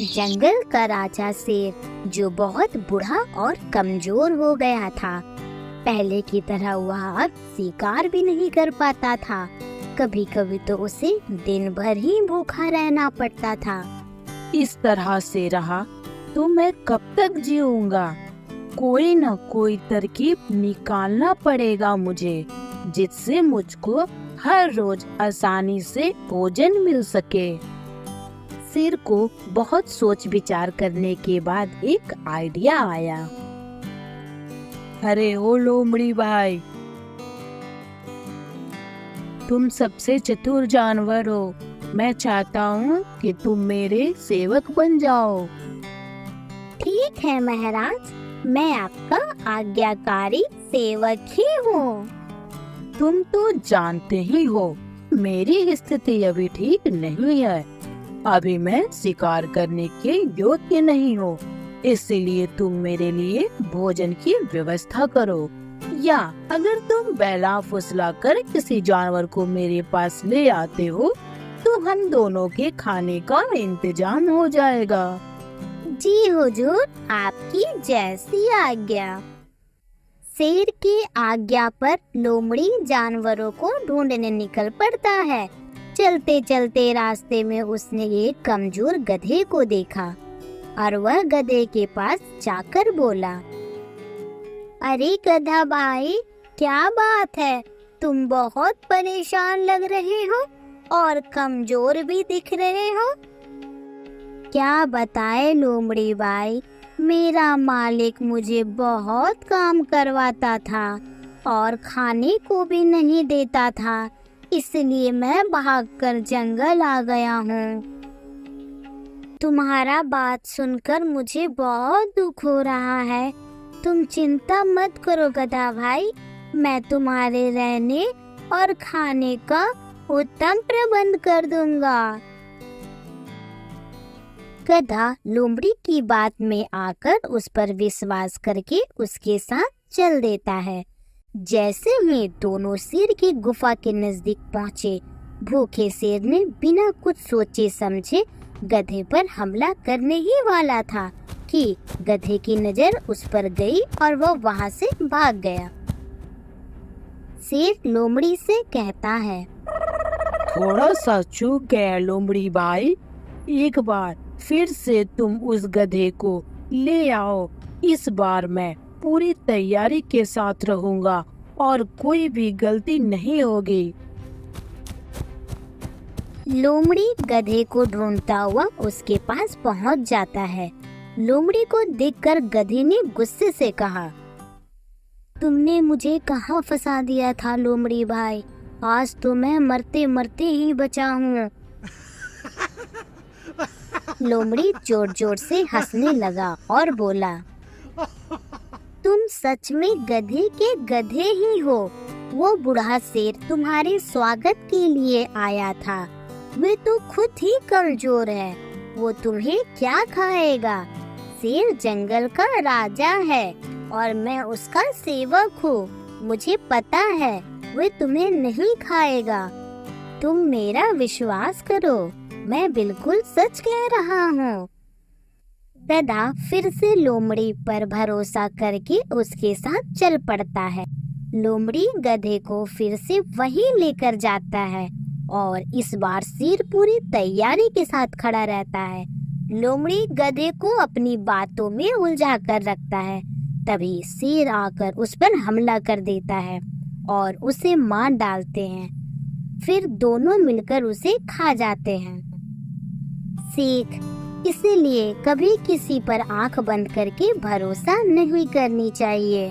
जंगल का राजा शेर जो बहुत बूढ़ा और कमजोर हो गया था, पहले की तरह वह अब शिकार भी नहीं कर पाता था। कभी कभी तो उसे दिन भर ही भूखा रहना पड़ता था। इस तरह से रहा तो मैं कब तक जीऊंगा? कोई न कोई तरकीब निकालना पड़ेगा मुझे, जिससे मुझको हर रोज आसानी से भोजन मिल सके। शेर को बहुत सोच विचार करने के बाद एक आइडिया आया। अरे ओ लोमड़ी भाई, तुम सबसे चतुर जानवर हो। मैं चाहता हूँ कि तुम मेरे सेवक बन जाओ। ठीक है महाराज, मैं आपका आज्ञाकारी सेवक ही हूँ। तुम तो जानते ही हो मेरी स्थिति अभी ठीक नहीं है। अभी मैं शिकार करने के योग्य नहीं हूँ, इसलिए तुम मेरे लिए भोजन की व्यवस्था करो, या अगर तुम बहला फुसला कर किसी जानवर को मेरे पास ले आते हो तो हम दोनों के खाने का इंतजाम हो जाएगा। जी हुजूर, आपकी जैसी आज्ञा। शेर की आज्ञा पर लोमड़ी जानवरों को ढूंढने निकल पड़ता है। चलते चलते रास्ते में उसने एक कमजोर गधे को देखा और वह गधे के पास जाकर बोला, अरे गधा भाई, क्या बात है? तुम बहुत परेशान लग रहे हो और कमजोर भी दिख रहे हो। क्या बताए लोमड़ी भाई, मेरा मालिक मुझे बहुत काम करवाता था और खाने को भी नहीं देता था, इसलिए मैं भागकर जंगल आ गया हूँ। तुम्हारा बात सुनकर मुझे बहुत दुख हो रहा है। तुम चिंता मत करो गधा भाई, मैं तुम्हारे रहने और खाने का उत्तम प्रबंध कर दूंगा। गधा लोमड़ी की बात में आकर उस पर विश्वास करके उसके साथ चल देता है। जैसे ही दोनों शेर की गुफा के नजदीक पहुँचे, भूखे शेर ने बिना कुछ सोचे समझे गधे पर हमला करने ही वाला था कि गधे की नजर उस पर गई और वह वहाँ से भाग गया। शेर लोमड़ी से कहता है, थोड़ा सा चूक गया लोमड़ी भाई, एक बार फिर से तुम उस गधे को ले आओ। इस बार मैं पूरी तैयारी के साथ रहूंगा और कोई भी गलती नहीं होगी। लोमड़ी गधे को ढूंढता हुआ उसके पास पहुंच जाता है। लोमड़ी को देखकर गधे ने गुस्से से कहा, तुमने मुझे कहाँ फंसा दिया था लोमड़ी भाई? आज तो मैं मरते मरते ही बचा हूँ। लोमड़ी जोर जोर से हंसने लगा और बोला, तुम सच में गधे के गधे ही हो। वो बूढ़ा शेर तुम्हारे स्वागत के लिए आया था। वे तो खुद ही कमजोर है, वो तुम्हें क्या खाएगा? शेर जंगल का राजा है और मैं उसका सेवक हूँ। मुझे पता है वे तुम्हें नहीं खाएगा। तुम मेरा विश्वास करो, मैं बिल्कुल सच कह रहा हूँ। गधा फिर से लोमड़ी पर भरोसा करके उसके साथ चल पड़ता है। लोमड़ी गधे को फिर से वहीं लेकर जाता है और इस बार शेर पूरी तैयारी के साथ खड़ा रहता है। लोमड़ी गधे को अपनी बातों में उलझा कर रखता है। तभी शेर आकर उस पर हमला कर देता है और उसे मार डालते हैं। फिर दोनों मिलकर उसे खा जाते हैं। सीख, इसीलिए कभी किसी पर आंख बंद करके भरोसा नहीं करनी चाहिए।